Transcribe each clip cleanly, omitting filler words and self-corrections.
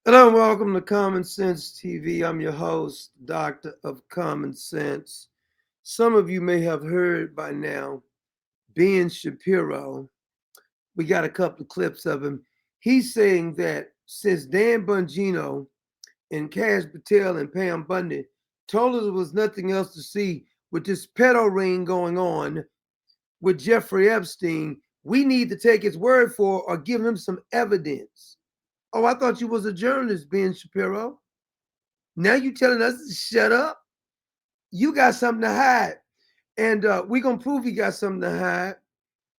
Hello and welcome to Common Sense TV. I'm your host, Doctor of Common Sense. Some of you may have heard by now Ben Shapiro. We got a couple of clips of him. He's saying that since Dan Bongino and Cash Patel and Pam Bundy told us there was nothing else to see with this pedo ring going on with Jeffrey Epstein, we need to take his word for it or give him some evidence. Oh, I thought you was a journalist, Ben Shapiro. Now you telling us to shut up? You got something to hide. And we're going to prove you got something to hide.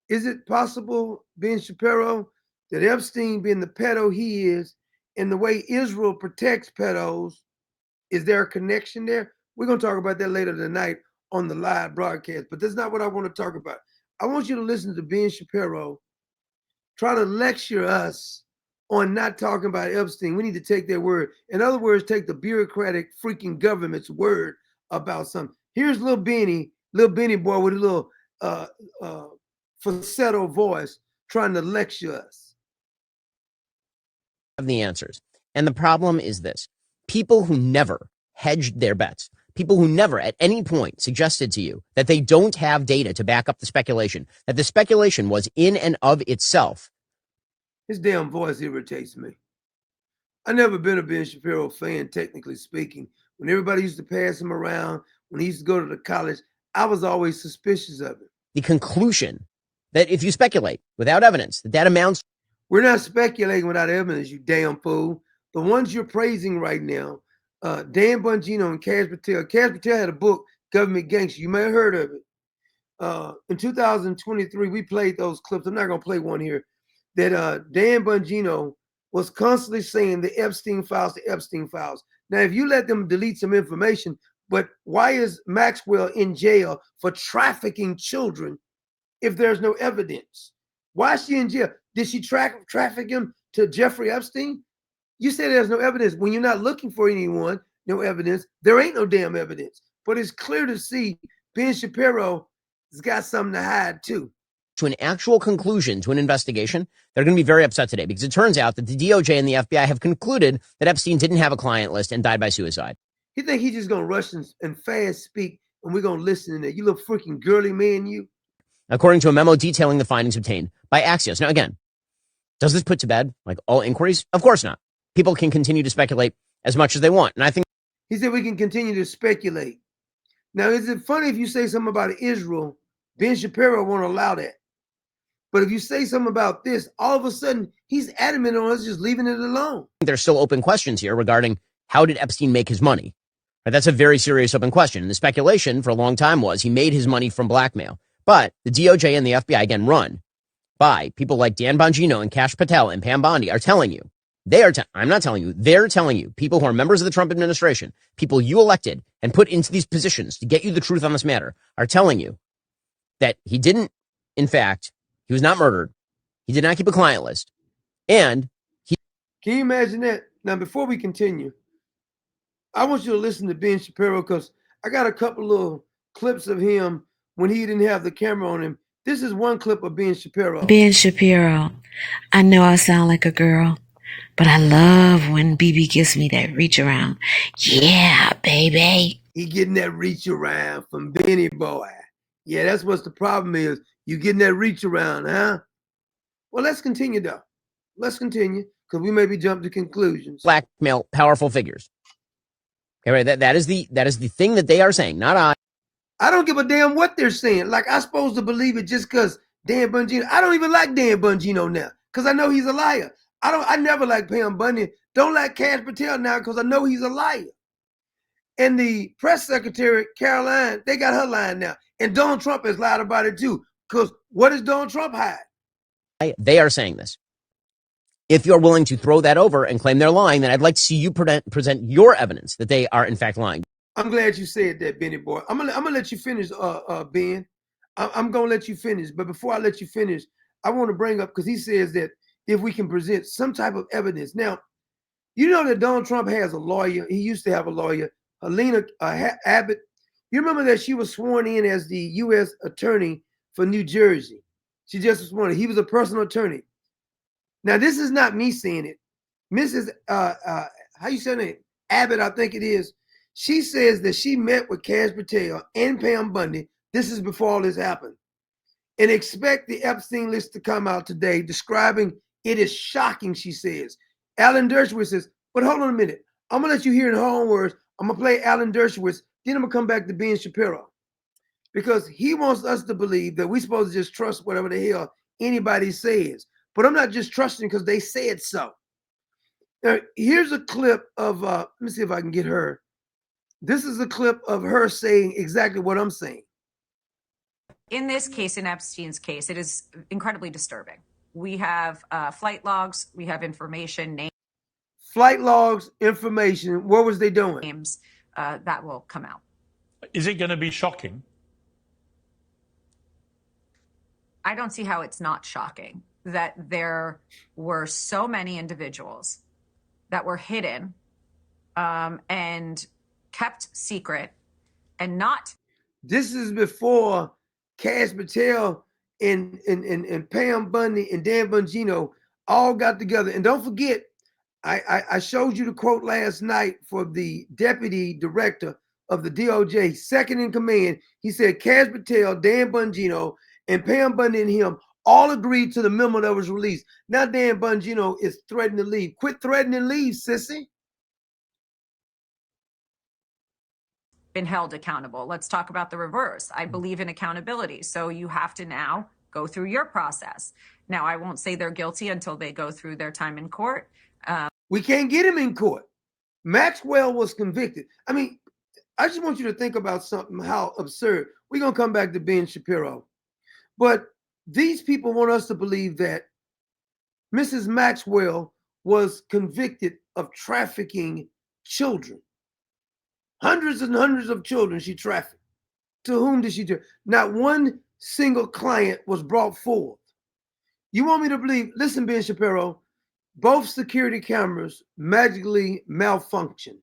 Is it possible, Ben Shapiro, that Epstein, being the pedo he is, and the way Israel protects pedos, is there a connection there? We're going to talk about that later tonight on the live broadcast. But that's not what I want to talk about. I want you to listen to Ben Shapiro try to lecture us on not talking about Epstein. We need to take their word. In other words, take the bureaucratic freaking government's word about something. Here's little Benny boy with a little uh, uh, falsetto voice trying to lecture us. Have the answers. And the problem is this: people who never hedged their bets, people who never at any point suggested to you that they don't have data to back up the speculation, that the speculation was in and of itself. His damn voice irritates me. I never been a Ben Shapiro fan, technically speaking. When everybody used to pass him around, when he used to go to the college, I was always suspicious of it. The conclusion that if you speculate without evidence, that amounts. We're not speculating without evidence, you damn fool. The ones you're praising right now, Dan Bongino and Cash Patel. Cash Patel had a book, Government Gangster. You may have heard of it. In 2023, we played those clips. I'm not going to play one here. That Dan Bongino was constantly saying the Epstein files, the Epstein files. Now, if you let them delete some information, but why is Maxwell in jail for trafficking children if there's no evidence? Why is she in jail? Did she traffic him to Jeffrey Epstein? You say there's no evidence. When you're not looking for anyone, no evidence, there ain't no damn evidence. But it's clear to see Ben Shapiro has got something to hide too. To an actual conclusion to an investigation, they're going to be very upset today because it turns out that the DOJ and the FBI have concluded that Epstein didn't have a client list and died by suicide. You think he's just going to rush and fast speak and we're going to listen to that? You little freaking girly man, you. According to a memo detailing the findings obtained by Axios. Now, again, does this put to bed like all inquiries? Of course not. People can continue to speculate as much as they want. And I think he said we can continue to speculate. Now, is it funny if you say something about Israel? Ben Shapiro won't allow that. But if you say something about this, all of a sudden he's adamant on us just leaving it alone. There's still open questions here regarding how did Epstein make his money? Right, that's a very serious open question. And the speculation for a long time was he made his money from blackmail. But the DOJ and the FBI, again, run by people like Dan Bongino and Cash Patel and Pam Bondi, are telling you, I'm not telling you, they're telling you, people who are members of the Trump administration, people you elected and put into these positions to get you the truth on this matter, are telling you that he didn't, in fact, he was not murdered. He did not keep a client list. And he. Can you imagine that? Now, before we continue, I want you to listen to Ben Shapiro because I got a couple little clips of him when he didn't have the camera on him. This is one clip of Ben Shapiro. Ben Shapiro, I know I sound like a girl, but I love when BB gives me that reach around. Yeah, baby. He getting that reach around from Benny boy. Yeah, that's what the problem is. You getting that reach around, huh? Well, let's continue though. Let's continue because we may be jumping to conclusions. Blackmail powerful figures. Okay, right. That is the thing that they are saying, not I. I don't give a damn what they're saying. Like, I'm supposed to believe it just because Dan Bongino. I don't even like Dan Bongino now because I know he's a liar. I never like Pam Bundy. Don't like Cash Patel now because I know he's a liar. And the press secretary, Caroline, they got her lying now. And Donald Trump has lied about it too. Because what does Donald Trump hide? They are saying this. If you're willing to throw that over and claim they're lying, then I'd like to see you present your evidence that they are in fact lying. I'm glad you said that, Benny boy. I'm gonna let you finish, Ben. I'm gonna let you finish. But before I let you finish, I want to bring up because he says that if we can present some type of evidence. Now, you know that Donald Trump has a lawyer. He used to have a lawyer, Helena Abbott. You remember that she was sworn in as the U.S. attorney for New Jersey. She just was sworn in. He was a personal attorney. Now, this is not me saying it. Mrs. How you say her name? Abbott, I think it is. She says that she met with Cash Patel and Pam Bundy. This is before all this happened. And expect the Epstein list to come out today, describing it is shocking, she says. Alan Dershowitz says, but hold on a minute. I'm going to let you hear in her own words. I'm going to play Alan Dershowitz. Then I'm going to come back to Ben Shapiro. Because he wants us to believe that we're supposed to just trust whatever the hell anybody says. But I'm not just trusting because they said so. Now, here's a clip of, let me see if I can get her. This is a clip of her saying exactly what I'm saying. In this case, in Epstein's case, it is incredibly disturbing. We have flight logs, we have information, names. Flight logs, information. What was they doing? Names that will come out. Is it going to be shocking? I don't see how it's not shocking that there were so many individuals that were hidden and kept secret and not. This is before Cash Patel and Pam Bundy and Dan Bongino all got together. And don't forget, I showed you the quote last night for the deputy director of the DOJ, second in command. He said Cash Patel, Dan Bongino, and Pam Bundy and him all agreed to the memo that was released. Now Dan Bongino is threatening to leave. Quit threatening to leave, sissy. Been held accountable. Let's talk about the reverse. I believe in accountability. So you have to now go through your process. Now, I won't say they're guilty until they go through their time in court. We can't get him in court. Maxwell was convicted. I mean, I just want you to think about something, how absurd. We're going to come back to Ben Shapiro. But these people want us to believe that Mrs. Maxwell was convicted of trafficking children. Hundreds and hundreds of children she trafficked. To whom did she do? Not one single client was brought forth. You want me to believe, listen, Ben Shapiro, both security cameras magically malfunction.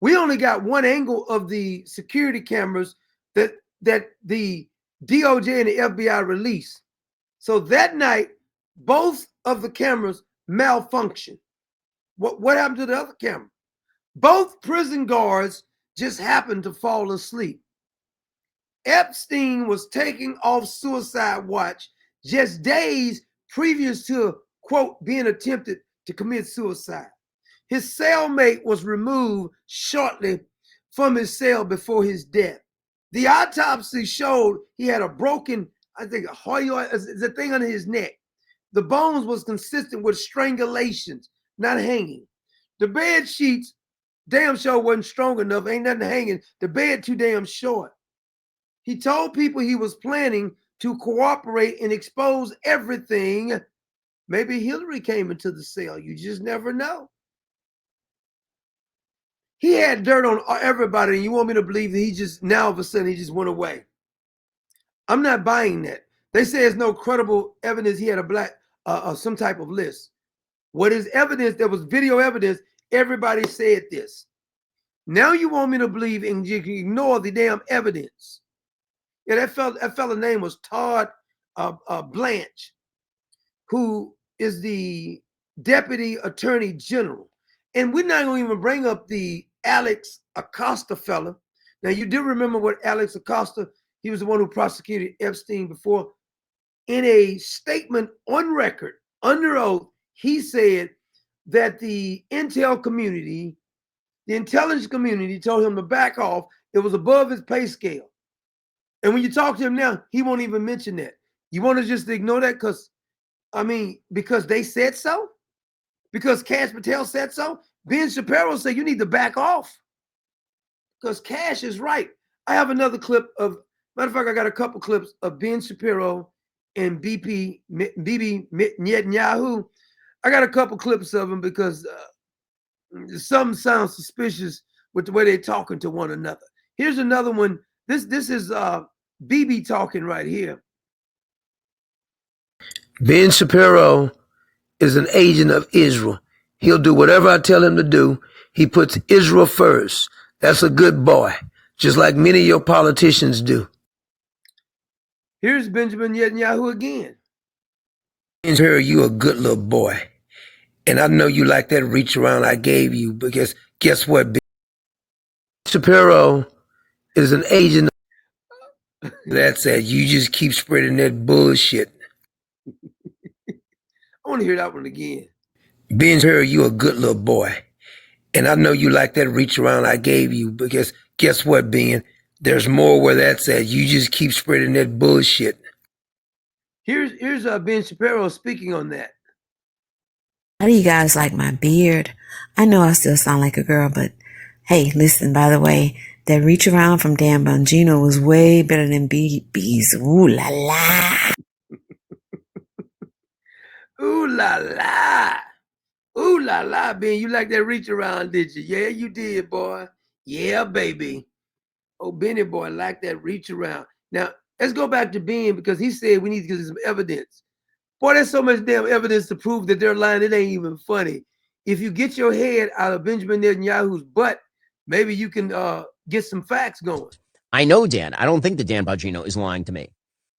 We only got one angle of the security cameras that the DOJ and the FBI released. So that night, both of the cameras malfunctioned. What happened to the other camera? Both prison guards just happened to fall asleep. Epstein was taking off suicide watch just days previous to, quote, being attempted to commit suicide. His cellmate was removed shortly from his cell before his death. The autopsy showed he had a broken, I think, the thing under his neck. The bones was consistent with strangulations, not hanging. The bed sheets damn sure wasn't strong enough. Ain't nothing hanging. The bed too damn short. He told people he was planning to cooperate and expose everything. Maybe Hillary came into the cell. You just never know. He had dirt on everybody, and you want me to believe that he just, now all of a sudden, he just went away. I'm not buying that. They say there's no credible evidence he had some type of list. What is evidence? There was video evidence. Everybody said this. Now you want me to believe and you can ignore the damn evidence. Yeah, that fella name was Todd Blanche, who is the deputy attorney general. And we're not going to even bring up the Alex Acosta fella. Now, you do remember what Alex Acosta, he was the one who prosecuted Epstein before. In a statement on record, under oath, he said that the intel community, the intelligence community told him to back off. It was above his pay scale. And when you talk to him now, he won't even mention that. You want to just ignore that because they said so? Because Cash Patel said so? Ben Shapiro said you need to back off. Because Cash is right. I have another clip of, matter of fact, I got a couple clips of Ben Shapiro and Bibi Netanyahu. I got a couple clips of them because some sound suspicious with the way they're talking to one another. Here's another one. This is Bibi talking right here. Ben Shapiro is an agent of Israel. He'll do whatever I tell him to do. He puts Israel first. That's a good boy, just like many of your politicians do. Here's Benjamin Netanyahu again. Here, you a good little boy. And I know you like that reach around I gave you because guess what? Shapiro is an agent that said you just keep spreading that bullshit. I want to hear that one again. Ben Shapiro, you a good little boy. And I know you like that reach around I gave you because guess what, Ben? There's more where that's at. You just keep spreading that bullshit. Here's Ben Shapiro speaking on that. How do you guys like my beard? I know I still sound like a girl, but hey, listen, by the way, that reach around from Dan Bongino was way better than BB's. Ooh la la. Ooh la la. Ooh la la, Ben. You like that reach around, did you? Yeah, you did, boy. Yeah, baby. Oh, Benny boy like that reach around. Now, let's go back to Ben because he said we need to get some evidence. Boy, there's so much damn evidence to prove that they're lying. It ain't even funny. If you get your head out of Benjamin Netanyahu's butt, maybe you can get some facts going. I know Dan. I don't think that Dan Bongino is lying to me.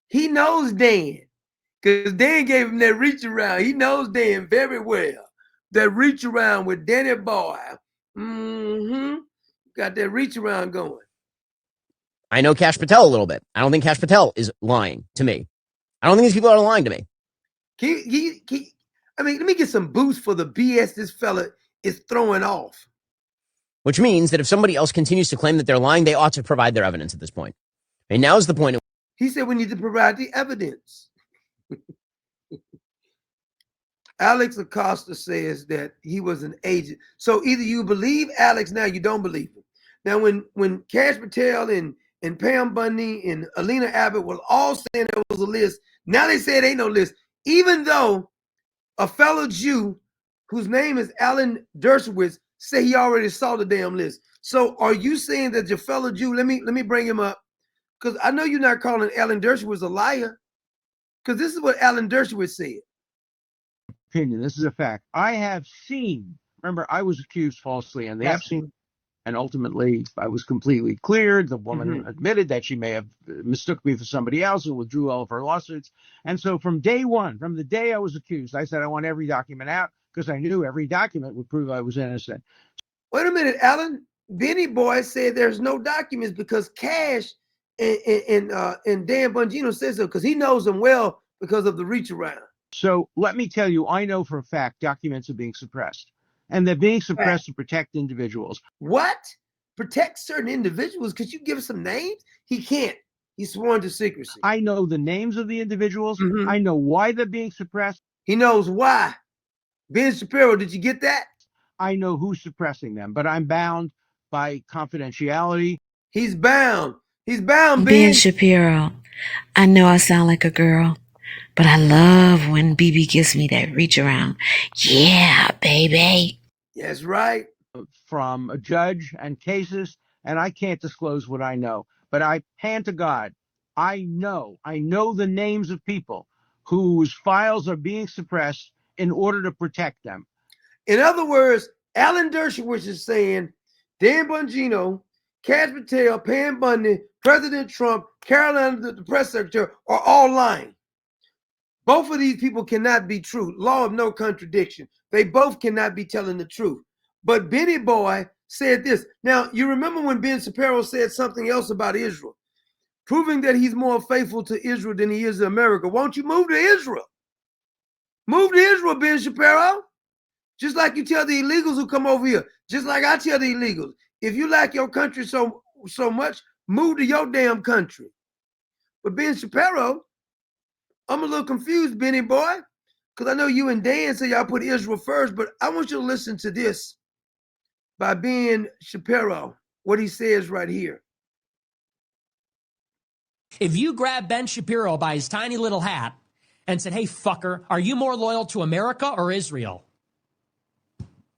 He knows Dan because Dan gave him that reach around. He knows Dan very well. That reach around with Danny boy. Got that reach around going. I know Kash Patel a little bit. I don't think Kash Patel is lying to me. I don't think these people are lying to me. I mean, let me get some boost for the BS this fella is throwing off. Which means that if somebody else continues to claim that they're lying, they ought to provide their evidence at this point. And now's the point. He said we need to provide the evidence. Alex Acosta says that he was an agent. So either you believe Alex now, you don't believe him. Now, when Kash Patel and Pam Bundy and Alina Abbott were all saying there was a list, now they say it ain't no list, even though a fellow Jew whose name is Alan Dershowitz said he already saw the damn list. So are you saying that your fellow Jew, let me bring him up, because I know you're not calling Alan Dershowitz a liar, because this is what Alan Dershowitz said. Opinion. This is a fact. I have seen, remember, I was accused falsely in the Epstein, and ultimately I was completely cleared. The woman admitted that she may have mistook me for somebody else and withdrew all of her lawsuits. And so from day one, from the day I was accused, I said I want every document out because I knew every document would prove I was innocent. Wait a minute, Alan. Benny Boy said there's no documents because Kash and Dan Bongino says so because he knows them well because of the reach around. So let me tell you, I know for a fact documents are being suppressed, and they're being suppressed to protect individuals. What? Protect certain individuals? Could you give us some names? He can't. He's sworn to secrecy. I know the names of the individuals. I know why they're being suppressed. He knows why. Ben Shapiro, did you get that? I know who's suppressing them, but I'm bound by confidentiality. He's bound. He's bound, Ben Shapiro, I know I sound like a girl, but I love when BB gives me that reach around. Yeah, baby. That's right. From a judge and cases, and I can't disclose what I know, but I hand to God, I know the names of people whose files are being suppressed in order to protect them. In other words, Alan Dershowitz is saying Dan Bongino, Kash Patel, Pam Bundy, President Trump, Carolina, the press secretary, are all lying. Both of these people cannot be true. Law of no contradiction. They both cannot be telling the truth. But Benny Boy said this. Now, you remember when Ben Shapiro said something else about Israel, proving that he's more faithful to Israel than he is to America. Won't you move to Israel? Move to Israel, Ben Shapiro. Just like you tell the illegals who come over here, just like I tell the illegals, if you like your country so much, move to your damn country. But Ben Shapiro, I'm a little confused, Benny boy, because I know you and Dan say y'all put Israel first, but I want you to listen to this by Ben Shapiro, what he says right here. If you grab Ben Shapiro by his tiny little hat and said, hey, fucker, are you more loyal to America or Israel?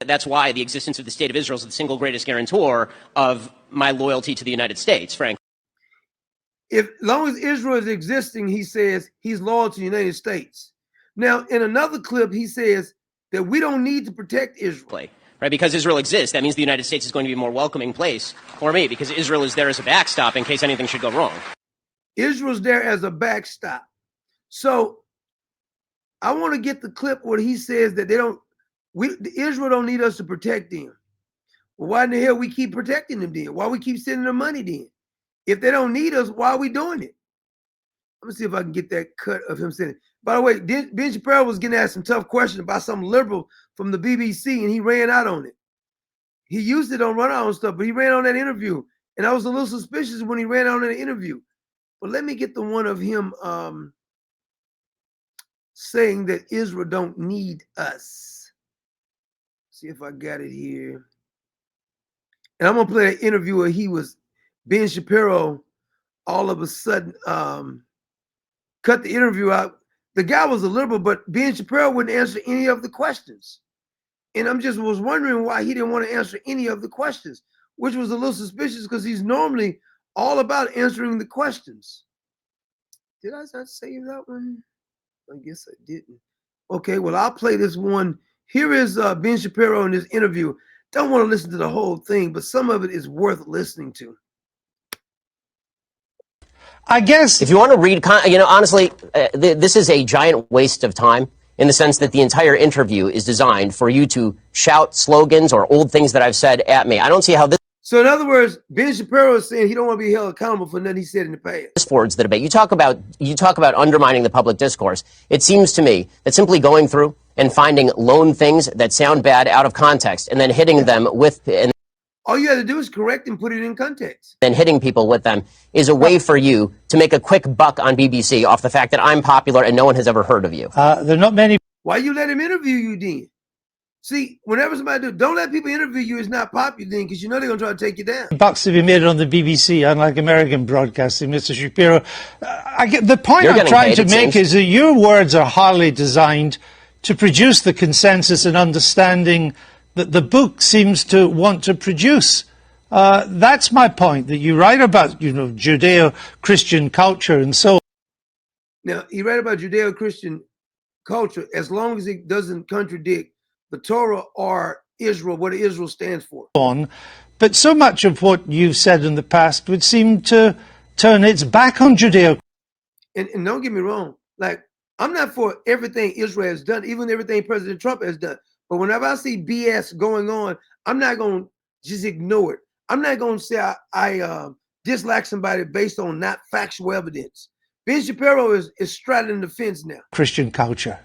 That's why the existence of the state of Israel is the single greatest guarantor of my loyalty to the United States, frankly. As long as Israel is existing, he says he's loyal to the United States. Now, in another clip, he says that we don't need to protect Israel. Right, because Israel exists, that means the United States is going to be a more welcoming place for me because Israel is there as a backstop in case anything should go wrong. Israel's there as a backstop. So I want to get the clip where he says that they don't Israel don't need us to protect them. Well, why in the hell we keep protecting them then? Why we keep sending them money then? If they don't need us, why are we doing it? Let me see if I can get that cut of him saying it. By the way, Ben Shapiro was getting asked some tough questions by some liberal from the BBC, and he ran out on it. He used it on run out on stuff, but he ran on that interview. And I was a little suspicious when he ran out in the interview. But let me get the one of him saying that Israel don't need us. See if I got it here. And I'm gonna play an interview where he was Ben Shapiro all of a sudden cut the interview out. The guy was a liberal, but Ben Shapiro wouldn't answer any of the questions. And I'm just was wondering why he didn't want to answer any of the questions, which was a little suspicious because he's normally all about answering the questions. Did I not save that one? I guess I didn't. Okay, well, I'll play this one. Here is Ben Shapiro in this interview. Don't want to listen to the whole thing, but some of it is worth listening to. I guess if you want to read, honestly, this is a giant waste of time in the sense that the entire interview is designed for you to shout slogans or old things that I've said at me. I don't see how this. So in other words, Ben Shapiro is saying he don't want to be held accountable for nothing he said in the past. This forwards the debate. You talk about undermining the public discourse. It seems to me that simply going through and finding lone things that sound bad out of context and then hitting them with. And all you have to do is correct and put it in context. Then hitting people with them is a way for you to make a quick buck on BBC off the fact that I'm popular and no one has ever heard of you. There are not many. Why you let him interview you then? See, whenever somebody don't let people interview you, it's not popular then because you know they're going to try to take you down. Bucks to be made on the BBC, unlike American broadcasting, Mr. Shapiro. The point I'm trying to make is that your words are hardly designed to produce the consensus and understanding that the book seems to want to produce. That's my point, that you write about, Judeo-Christian culture and so on. Now, he write about Judeo-Christian culture as long as it doesn't contradict the Torah or Israel, what Israel stands for. But so much of what you've said in the past would seem to turn its back on Judeo. And don't get me wrong, like, I'm not for everything Israel has done, even everything President Trump has done. But whenever I see BS going on, I'm not going to just ignore it. I'm not going to say I dislike somebody based on not factual evidence. Ben Shapiro is straddling the fence now. Christian culture.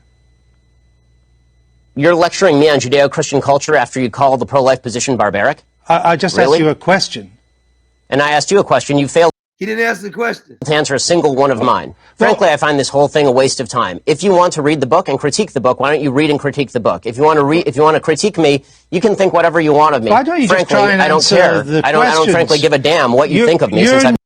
You're lecturing me on Judeo-Christian culture after you call the pro-life position barbaric? I just asked you a question. And I asked you a question. You failed. He didn't ask the question. To answer a single one of mine. Frankly, I find this whole thing a waste of time. If you want to read the book and critique the book, why don't you read and critique the book? If you want to critique me, you can think whatever you want of me. Why don't you frankly, just try and I don't care. I don't frankly give a damn what you think of me since I've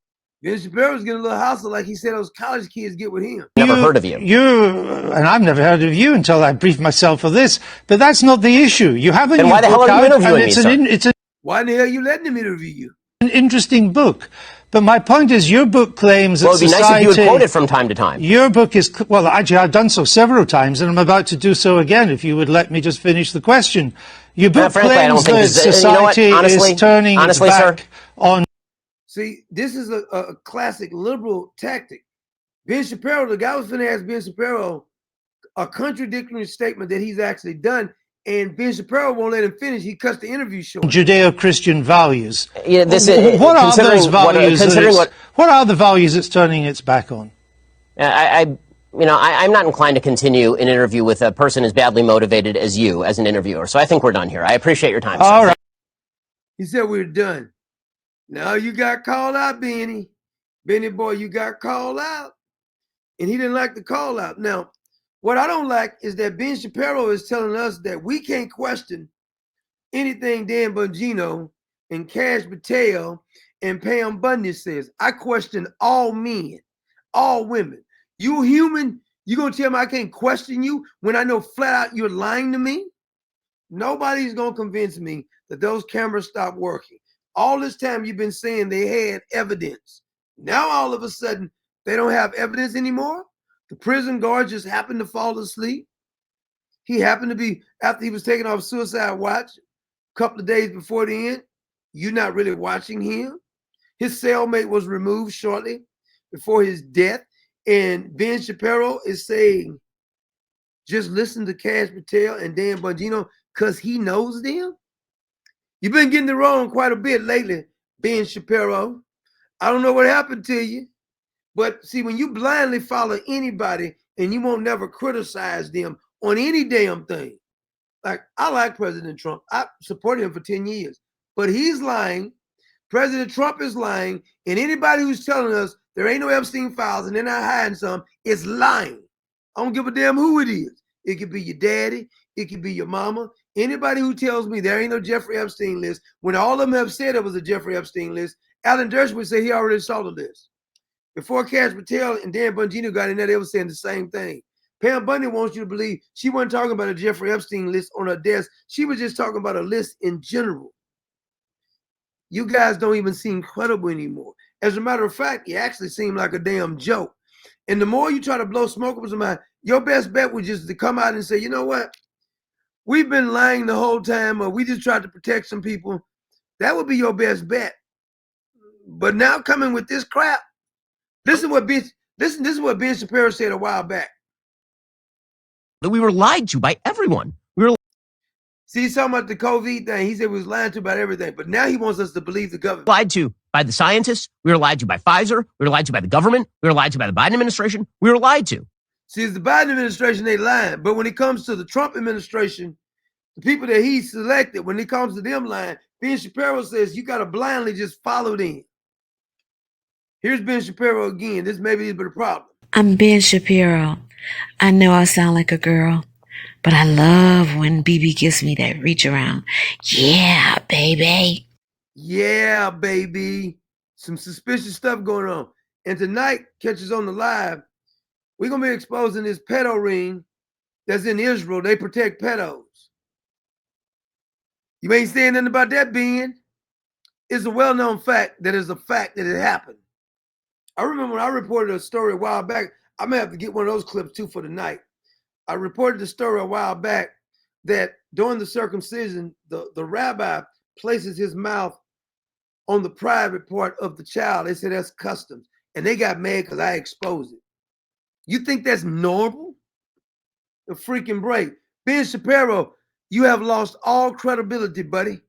Ben Shapiro's getting a little hassle like he said those college kids get with him. Never heard of you. And I've never heard of you until I briefed myself for this. But that's not the issue. You haven't. Then why the hell are you interviewing me, sir? Why in the hell are you letting him interview you? An interesting book. But my point is, your book claims that it'd be nice if you would quote it from time to time. Your book is, well, actually, I've done so several times, and I'm about to do so again, if you would let me just finish the question. Your book claims that society is turning its back on... See, this is a classic liberal tactic. Ben Shapiro, the guy was going to ask Ben Shapiro a contradictory statement that he's actually done, and Ben Shapiro won't let him finish. He cuts the interview short. Judeo-Christian values. Yeah, what are those values? What are the values it's turning its back on? I'm not inclined to continue an interview with a person as badly motivated as you as an interviewer. So I think we're done here. I appreciate your time. All right. He said we're done. Now you got called out, Benny. Benny boy, you got called out. And he didn't like the call out. Now, what I don't like is that Ben Shapiro is telling us that we can't question anything Dan Bongino and Cash Patel and Pam Bundy says. I question all men, all women. You human, you gonna tell me I can't question you when I know flat out you're lying to me? Nobody's gonna convince me that those cameras stopped working. All this time you've been saying they had evidence. Now all of a sudden they don't have evidence anymore. The prison guard just happened to fall asleep. He happened to be, after he was taken off suicide watch a couple of days before the end, you're not really watching him. His cellmate was removed shortly before his death. And Ben Shapiro is saying, just listen to Cash Patel and Dan Bongino because he knows them? You've been getting it wrong quite a bit lately, Ben Shapiro. I don't know what happened to you. But see, when you blindly follow anybody and you won't never criticize them on any damn thing. Like, I like President Trump. I supported him for 10 years. But he's lying. President Trump is lying. And anybody who's telling us there ain't no Epstein files and they're not hiding some is lying. I don't give a damn who it is. It could be your daddy. It could be your mama. Anybody who tells me there ain't no Jeffrey Epstein list, when all of them have said it was a Jeffrey Epstein list, Alan Dershowitz said he already saw the list. Before Cash Patel and Dan Bongino got in there, they were saying the same thing. Pam Bundy wants you to believe she wasn't talking about a Jeffrey Epstein list on her desk. She was just talking about a list in general. You guys don't even seem credible anymore. As a matter of fact, you actually seem like a damn joke. And the more you try to blow smoke up somebody, your best bet was just to come out and say, you know what? We've been lying the whole time, or we just tried to protect some people. That would be your best bet. But now coming with this crap, this is what Ben Shapiro said a while back. We were lied to by everyone. See, he's talking about the COVID thing. He said we was lying to about everything, but now he wants us to believe the government. Lied to by the scientists. We were lied to by Pfizer. We were lied to by the government. We were lied to by the Biden administration. We were lied to. See, it's the Biden administration, they lying. But when it comes to the Trump administration, the people that he selected, when it comes to them lying, Ben Shapiro says you got to blindly just follow them. Here's Ben Shapiro again. This may be the problem. I'm Ben Shapiro. I know I sound like a girl, but I love when BB gives me that reach around. Yeah, baby. Yeah, baby. Some suspicious stuff going on. And tonight, catch us on the live. We're going to be exposing this pedo ring that's in Israel. They protect pedos. You ain't saying nothing about that, Ben. It's a well-known fact that it's a fact that it happened. I remember when I reported a story a while back. I may have to get one of those clips too for tonight. I reported the story a while back that during the circumcision, the rabbi places his mouth on the private part of the child. They said that's customs. And they got mad because I exposed it. You think that's normal? The freaking break. Ben Shapiro, you have lost all credibility, buddy.